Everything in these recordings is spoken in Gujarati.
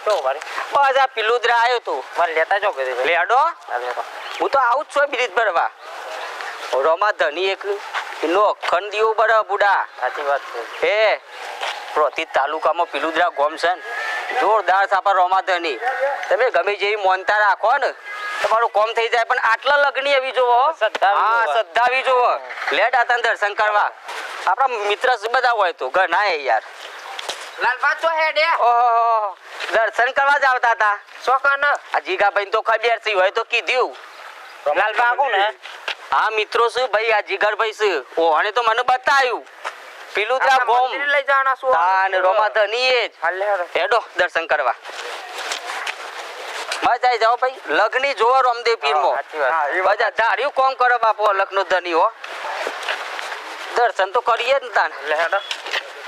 તો મારે બસ આ પિલુદ્રા આવ્યો તું મારે લેતા જો કે લેડો હું તો આવું જ છું બ્રિજ ભરવા રોમા ધની એક એનો અખંડ દીવો બરા બુડા સાચી વાત છે હે પ્રોતિત તાલુકામાં પિલુદ્રા ગોમ છે ને જોરદાર સાપા રોમા ધની તમે ગમે જેવી મોનતા રાખો ને તમારું કોમ થઈ જાય પણ આટલા લગણી એવી જોવો હા શ્રદ્ધાવી જોવો લેટ આતા દર્શન કરવા આપણા મિત્ર બધા હોય તો ઘર ના યાર લાલબા તો હેડે ઓહો દર્શન કરવા જ આવતા હતા સોકન આ જીગાભાઈ તો ખબર છે હોય તો કીધું લાલબા કોણ હે હા મિત્રો છે ભાઈ આ જીગરભાઈ છે ઓહણે તો મને બતાવ્યું પિલુદ્રા ગોમ લઈ જવાના શું તાન રોમા ધની એ જ હાલે હેડો દર્શન કરવા મજા આવી જાઓ ભાઈ લગની જોવો રામદેવ પીરમો મજા ધાર્યું કોમ કરો બાપો લખનો ધની હો દર્શન તો કરીએ જ તાન લે હેડો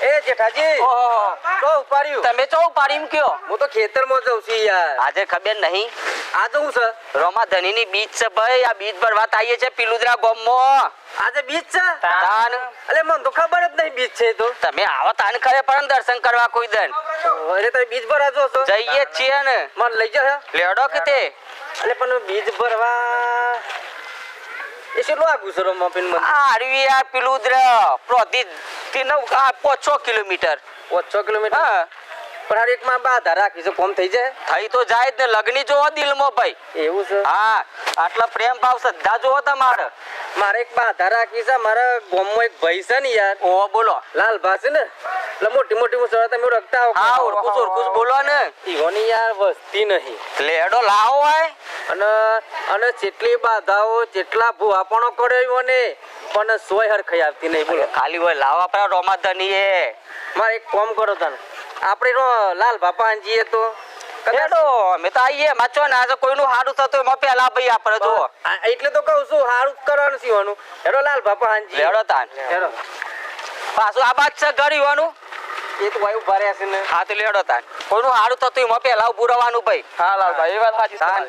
એ જેઠાજી ઓહો તો ઉપાડ્યું તમે ચો પાડીમ કયો હું તો ખેતરમાં જઉં છું યાર આજે ખબર નહીં આ તો હું છે રોમા ધની ની બીચ છે ભાઈ આ બીચ પર વાત આવીએ છે પિલુદ્રા ગોમમાં આજે બીચ છે તાન અલે મને તો ખબર જ નહીં બીચ છે તો તમે આવો તાન ખરે પણ દર્શન કરવા કોઈ દન અરે તમે બીચ પર આજો છો જઈએ જ છીએ ને મને લઈ જા લેડો કિતે અલે પણ બીચ ભરવા એ શું લાગુ છે રોમા પીન મને આરવી આ પિલુદ્રા પ્રતિ 5 કિલોમીટર 6 કિલોમીટર હા પણ હાર એક માં બાધા રાખી છે કોમ થઈ જાય થઈ તો જાય જ ને લગની જોવો દિલમાં ભાઈ એવું છે હા આટલા પ્રેમ ભાવ શ્રદ્ધા જોવો તમારે મારે એક બાધા રાખી છે મારા ગામમાં એક ભાઈ છે ને યાર ઓ બોલો લાલભા છે ને એટલે મોટી મોટી મુસળા તમે રખતા આવો હા ઓરકુસ બોલો ને ઈવાની યાર વસ્તી નહીં લેડો લાવો હોય અને જેટલી બાધાઓ જેટલા ભૂહાપણો કર્યો ને પણ સોય હરખાઈ આવતી નહીં બોલો ખાલી હોય લાવો આપણા રોમા ધની એ મારે એક કામ કરો તને આપણે લાલ બાપા જીએ તો લેડો અમે તો આઈએ માચો ને આજે કોઈનું હારું થતું એમાં પહેલા ભાઈ આપણે જો એટલે તો કહું છું હારું કરવાનું સીવાનું હેડો લાલ બાપા હાંજી લેડો તાન હેડો પાછું આ બાદ છે ઘર ઈવાનું એ તો વાયુ ભારે હશે ને હા તો લેડો તાન કોઈનું હારું થતું એમાં પહેલા ઉભું રહેવાનું ભાઈ હા લાલભાઈ એ વાત સાચી તાન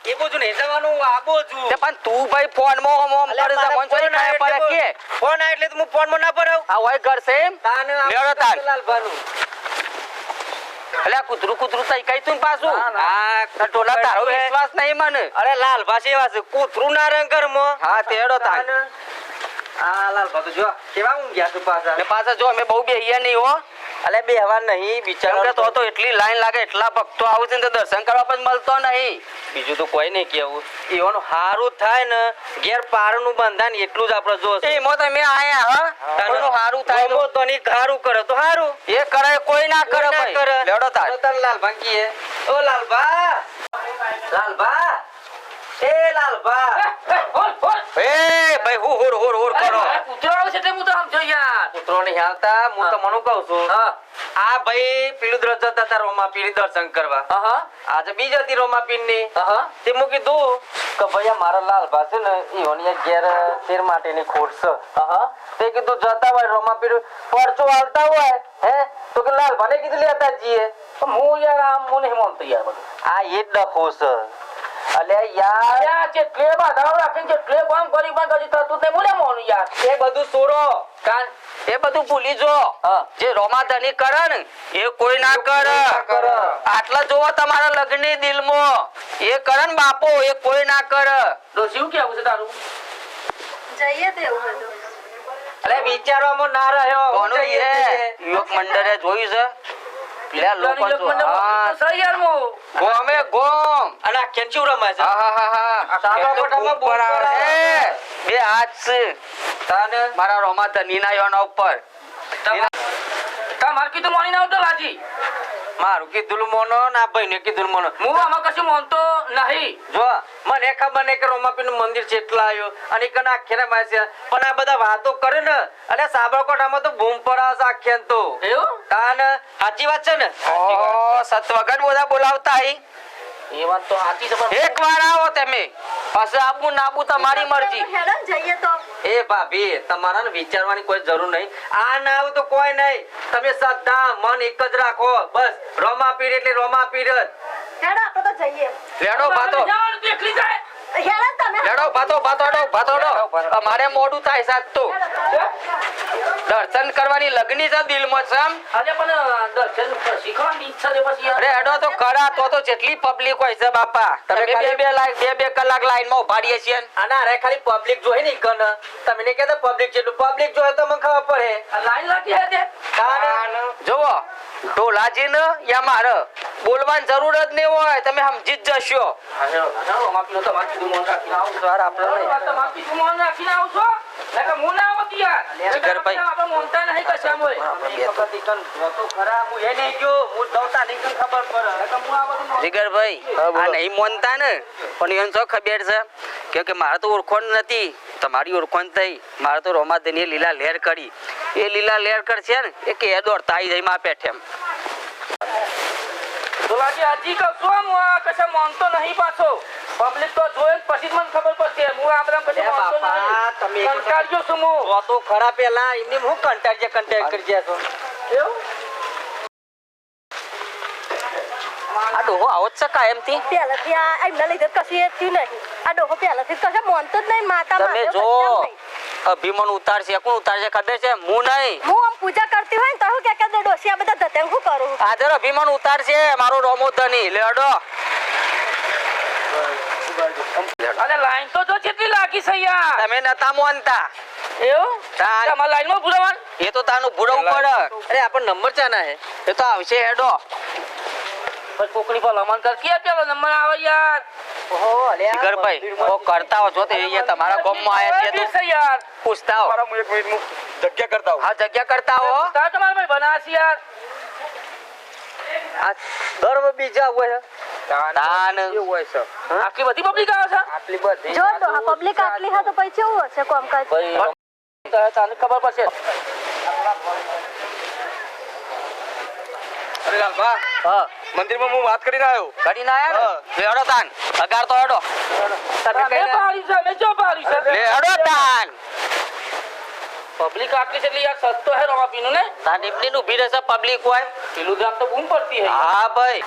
એ બાજુ નહીં જવાનું આ બાજુ પણ તું ભાઈ ફોન માં ઓમ કરે છે ફોન ચોરી કરે પડે કે ફોન આ એટલે તો હું ફોન માં ના ભરાવ આ હોય ઘર છે એમ તાને લેડો તાન લાલભાનું અલ્યા કૂતરું તઈ કઈ તું પાછું આ ટોલા તારો વિશ્વાસ નહીં મને અરે લાલભા સેવા છે કૂતરું ના રંગર માં હા તેડો તાન આ લાલભા તો જો કેવા ઊંઘ્યા તું પાછા ને પાછા જો અમે બહુ બેહીએ નહીં હો અલે બે હવા નહીં બિચારા તો એટલી લાઈન લાગે એટલા ભક્તો આવું છે ને તો દર્શન કરવા પણ મળતો નહીં બીજું તો કોઈ નહીં કેવું એવાનું હારું થાય ને ઘેર પારનું બંધાન એટલું જ આપણે જોશે એમાં તમે આયા હા કોઈનું હારું થાય તો તો ની હારું કરે તો હારું એ કરે કોઈ ના કરે ભાઈ લેડો તાર લાલભા કીએ ઓ લાલભા લાલભા એ લાલભા એ ભાઈ હું હોર કરો કૂતરો છે તે હું તો આમ જો યાર કૂતરો નહીં આવતા હું તો મનું કહું છું આ ભાઈ પિલુદ્રા જતા હતા રોમા પીર દર્શન કરવા આજે બીજી હતી રોમા પીર ની તે હું કીધું કે ભાઈ મારા લાલભા છે ને ઈઓની ઘેર શેર માટેની ખોટ છે તે કીધું જતા હોય રોમા પીર પરચો આવતા હોય હે તો કે લાલભા ને કીધું લેતા જઈએ હું યાર આમ હું નહીં માનતો યાર બધું આ એ ડખો છે અલે યાર જેટલે બાધાઓ રાખીને જેટલે કામ કરી પણ કદી થતું તે મુલે મોનું યાર એ બધું છોડો કાન એ બધું ભૂલી જો જે રોમા ધની કરે ને એ કોઈ ના કરે આટલા જોવો તમારા લગ્નની દિલમાં એ કરે ને બાપો એ કોઈ ના કરે તો શું કેવું છે તારું જઈએ તેવું હતું અલે વિચારવામાં ના રહ્યો કોનું એ યુવક મંડળે જોયું છે પેલા લોકો ગોમે ગોમ અને કેન્ચુ રમાય છે હા સાબા કોઠામાં બોલ એ બે હાથ છે તાને મારા રોમા ધની ના યોના ઉપર તમાર કીધું મોની ના આવતો લાજી મારું કીધું મોનો ના ભાઈ ને કીધું મોનો હું આમાં કશું મોનતો નહીં જો મને ખબર નહીં કે રોમાપીર નું મંદિર કેટલા આવ્યો અને કના આખેરા માં છે પણ આ બધા વાતો કરે ને અને સાબરકોટામાં તો બૂમ પડાવશે આખેન તો એવું તાન સાચી વાત છે ને ઓ સતવગન બોલા બોલાવતા એ વાત તો સાચી છે એક વાર આવો તમે પછી આપું નાબુ તમારી મરજી હેડો જઈએ તો એ ભાભી તમારા ને વિચારવાની કોઈ જરૂર નહીં આ ના આવું તો કોઈ નહીં તમે શ્રદ્ધા મન એક જ રાખો બસ રોમાપીર એટલે રોમાપીર જ હેડો આપણે તો જઈએ લેડો ભાતો હેડો તમે લેડો ભાતો મારે મોડું થાય સાત તો દર્શન કરવાની લગની છે દિલમાં છે આમ. આજે પણ દર્શન શીખવાની ઈચ્છા છે પછી અરે હેડો તો ખરા તો જેટલી પબ્લિક હોય છે બાપા તમે બે કલાક લાઈનમાં ઉભા રહીએ છીએ આના અરે ખાલી પબ્લિક જોઈ ને કન તમે ને કહેતા પબ્લિક જેટલું પબ્લિક જોય તો મને ખબર પડે. આ લાઈન લાગી હે તે જોવો ઢોલાજી ને યા મારે બોલવાની જરૂર જ નહીં હોય તમે સમજી જ જશો. તમારે કીધું મન રાખીને આવું સર આપણે નહીં. તમારે કીધું મન રાખીને આવું છો એટલે હું ના આવતી યાર જીગરભાઈ. આપણે મોનતા નહીં કશામાં હું એ નહીં ગયો હું દવતા નહીં કન ખબર પડે. જીગરભાઈ આ નહીં માનતા ને પણ એને શું ખબર છે કે મારે તો ઓળખોણ નથી તમારી ઓળખોણ થઈ મારે તો રોમાદની લીલા લહેર કરી એ લીલા લહેર કરશે ને એ કે દોડતા આવી જાય માં પેઠે એમ. દોલાજી હજી કહું છું હું આ કશા માનતો નહીં પાછો પબ્લિક તો જોઈ જ પછી જ મને ખબર પડશે હું આ બધા કશું માનતો બાપા, તમે નહીં કંટાળ્યો છું હું તો ખરા પેલા એમને હું કન્ટેક્ટ કરી ગયા છો. એવું આ ડોહો આવો જ છે કાયમથી. પહેલાથી આ એમના લીધે કશું એ થયું નહીં. આ ડોહો પહેલાથી કશું માનતો જ નહીં. માતા તમે માધવ જો કશું નહીં. અભિમન ઉતારશે કોણ ઉતારશે ખબર છે હું નહીં. હું આમ પૂજા કરતી હોય ને તો હું કે ડોસી આ બધા ધતેંગ હું કરું. આદર અભિમન ઉતારશે મારો રોમોધની લેડો. અરે લાઈન તો જો કેટલી લાગી છે યાર તમે નતા માનતા એવું તાર- તમારા લાઈનમાં ભૂરવાનું એ તો તાનું ભૂરવું પડે. અરે આપણો નંબર ચાના હે એ તો આવશે હેડો. બસ કોકડી પર લમન કર કે પેલો નંબર આવે યાર ઓહો અલ્યા જીગરભાઈ ઓ કરતા હો છો તે એ તમારા ગામમાં આયા છે વીર તો છે યાર પૂછતા હો. હું 1 મિનિટ જગ્યા કરતા હું હા જગ્યા કરતા હો. તાર તમારા ભાઈ બનાસી યાર આ દર બીજા હોય તાન હોય છે આટલી બધી પબ્લિક આવે છે આટલી બધી જો ડોહા પબ્લિક આટલી હા તો પછી કેવું હશે કોમકાજ. તને ખબર પડશે અરે લાલભા હા મંદિરમાં હું વાત કરીને આવ્યો કરીને આયા ને લે હેડો તાન અગાર તો હેડો મેં પાડી છે મેં જો પાડી છે લે હેડો તાન. પબ્લિક આટલી છે એટલે યાર સસ્તો હે રવા પીનું ને તાન એટલી નું ભીડ હશે પબ્લિક હોય. પેલું દ્રાક તો બૂમ પડતી હે હા ભાઈ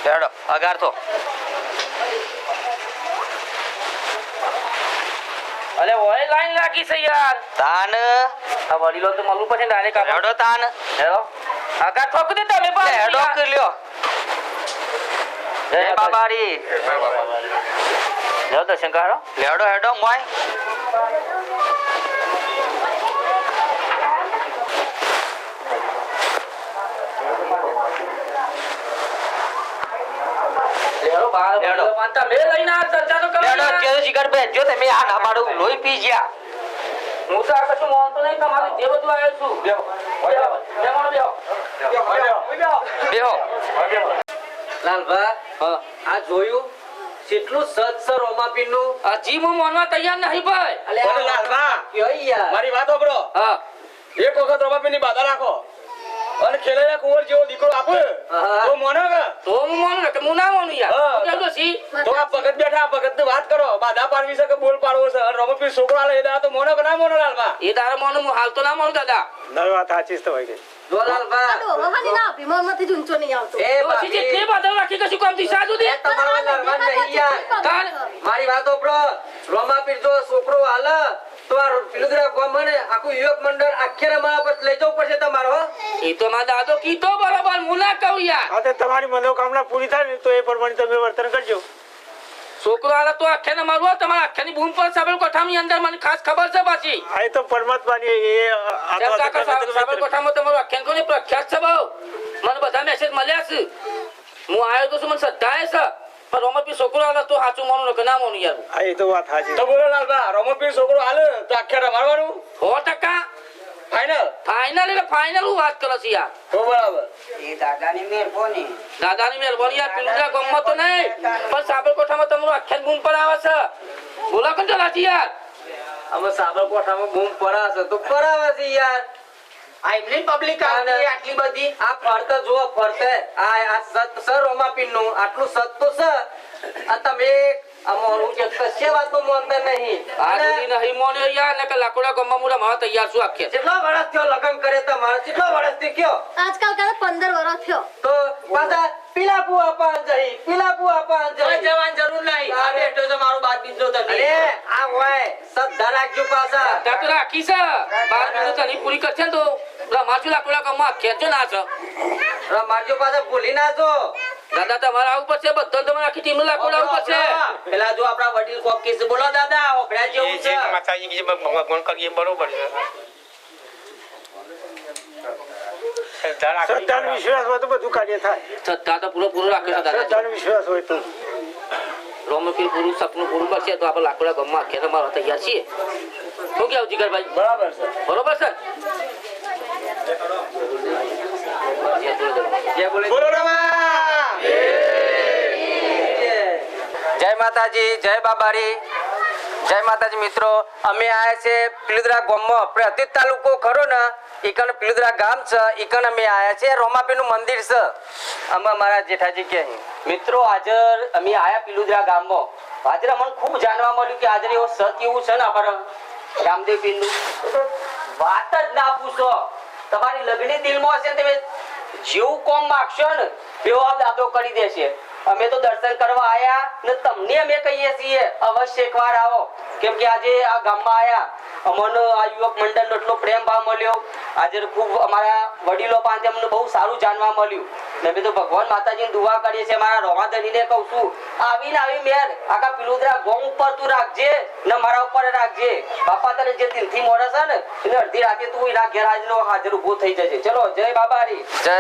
હેડો અગાર તો અરે ઓય લાઈન લાગી છે યાર તાન આ વડીલો તો મળવું પડશે ડાયરેક્ટ આપણે હેડો તાન હેલો આગળ ઠોક દે તમે લે પાડી હેડો યાર. કે લ્યો જય બાબારી લ્યો દર્શન કરો લેડો હેડો મોય લેરો બાર લેડો. પાંતા મે લઈને આ ચર્ચા તો કરો લેડો યાર. જે જીગર બે જો તમે આ ના પાડું લોહી પી ગયા. હું તો આ કશું માનતો નહીં તમારી જે બધું આવ્યો છું બેહો બેહો લાલભા આ જોયું કેટલું સત સર રોમાપીર નું હજી હું માનવા તૈયાર નહીં ભાઈ બોલો લાલભા યાર મારી વાત સાંભળો હા એક વખત રમાપીની બાધા રાખો અને ખેલેલા કુંવર જેવો દીકરો આપે હા. તો મોનો કે તો હું માનું ને કે હું ના માનું યાર હા. હું કેમ તો સી તો આ ભગત બેઠા ભગત ની વાત કરો બાધા પાડવી છે કે બોલ પાડવો છે અને રમાપીર છોકરો આલે એ દાડા તો મોનો કે ના મોનો લાલભા એ તારે માનું હું હાલ તો ના માનું દાદા નવી વાત સાચી છે ભાઈ જો લાલભા આ ડોહો હાજી ના અભિમાનમાંથી જ ઊંચો નહીં આવતો. એ પછી ભાભી, જેટલી બાધા રાખી કશું કામ થી સાજુ દે એ તમારો લાલભા નહીં યાર તાર મારી વાત ઓપરો રોમાપીર જો છોકરો હાલ તો આ પિલુદરા ગામને આખું યુવક મંડળ આખે રમાવા પર લઈ જવું પડશે તમારો હો? એ તો મારા દાદો કીધો બરાબર હું ના કહું યાર હા તો તમારી મનોકામના પૂરી થાય ને તો એ પ્રમાણે તમે વર્તન કરજો છોકરો આલા તો આખે ને મારવો તમારા આખાની બૂમ પર સાબલ કોઠાની અંદર મને ખાસ ખબર છે પાછી આ તો પરમાત્માની એ જેમ કાકા સાબલ કોઠામાં તમારું આખ્યાન કોની પ્રખ્યાત છે બહુ મને બધા મેસેજ મળ્યા છે હું આવ્યો તો છું મને શ્રદ્ધા છે પણ રોમપી છોકરો આલા તો સાચું માનું ને કે ના માનું યાર આ એ તો વાત સાચી તો બોલો લાલભા રમાપીર છોકરો હાલે તો આખે રમાડવાનું 100% ફાઈનલ ફાઇનલ એટલે ફાઇનલ હું વાત કરો છો યાર તો બરાબર દાદાની મહેરબાની યાર પિલુદરા ગામમાં તો નહીં પણ સાબરકોઠામાં તમારું આખ્યાન બૂમ પર આવે છે બોલો કોણ ચલાતી યાર અમે સાબરકોઠામાં બૂમ પડાશે તો પડાવે છે યાર આ એમની પબ્લિક આટલી બધી આ ફરતે જુઓ ફરતે આ સત સર રોમાપીર નું આટલું સત તો છે આ તમે આ મોનું કે કશે વાતમાં મોનતા નહીં આ અને સુધી નહીં મોન્યો યાર ને કે લાકડા ગમવા મુરા મારા તૈયાર છું આખે કેટલા વર્ષ થયો લગ્ન કરે તમારે કેટલા વર્ષ થી કયો આજકાલ કરે 15 વર્ષ થયો તો પાછા પીલા પુઆ પાન જઈ જવાની જરૂર નહીં આ બેઠો છે મારું બાદ બીજો તમે અરે આ હોય સદ્ધા રાખજો પાછા ત્યાં તો રાખી છે બાર મિનિટ તની પૂરી કરશે ને તો મારજો લાકડા ગમવા ખેંચો ના છે મારજો પાછા ભૂલી ના જો દાદા તમારે આવું પડશે બધા તમારે આખી ટીમ લાકડા આવું પડશે પેલા જો આપણા વડીલ કોક કિસ બોલો દાદા ઓકડા જેવું છે માતાજી કે ભગવાન કરીએ બરોબર છે શ્રદ્ધાનો વિશ્વાસ હોય તો બધું કાર્ય થાય. શ્રદ્ધા તો પૂરો રાખે છે દાદા શ્રદ્ધાનો વિશ્વાસ હોય તો રોમપીર પૂરું સપનું પૂરું કરશે તો આપણે લાકડા ગમવા આખે તમારે તૈયાર છીએ શું કેવું જીગરભાઈ બરાબર છે બરોબર છે જય બોલે બોલો રમા જય માતાજી જય બાબારી જય માતાજી મિત્રો અમે આયા છે પીલુદરા ગામમાં પ્રતિત તાલુકો ખરો ને ઈકન પીલુદરા ગામ છે ઈકન અમે આયા છે રોમાપીનું મંદિર છે અમે મારા જેઠાજી કે મિત્રો હાજર અમે આયા પીલુદરા ગામમાં હાજર અમને ખૂબ જાણવા મળ્યું કે હાજર એવો સત એવું છે ને અમારા રામદેવ પીરનું વાત જ ના પૂછો તમારી લગણી દિલમાં હશે ને તમે જેવું કોમ માગશો ને એવો દાદો કરી દેશે અમે તો દર્શન કરવા આયા ને તમને અમે કહીએ છીએ અવશ્ય એકવાર આવો કેમ કે આજે આ ગામમાં આયા અમને આ યુવક મંડળનો એટલો પ્રેમ ભાવ મળ્યો આજે ખૂબ અમારા વડીલો પાસે અમને બહુ સારું જાણવા મળ્યું ને અમે તો ભગવાન માતાજીની દુઆ કરીએ છીએ મારા રોમાધણીને કહું છું આવીને આવી મેર આખા પીલુદરા ગોમ ઉપર તું રાખજે ને મારા ઉપર રાખજે બાપા તને જે દિલથી મોરે છે ને એને અડધી રાતે તું એના ઘેર હાજર ઉભો થઈ જજે ચલો જય બાબારી જય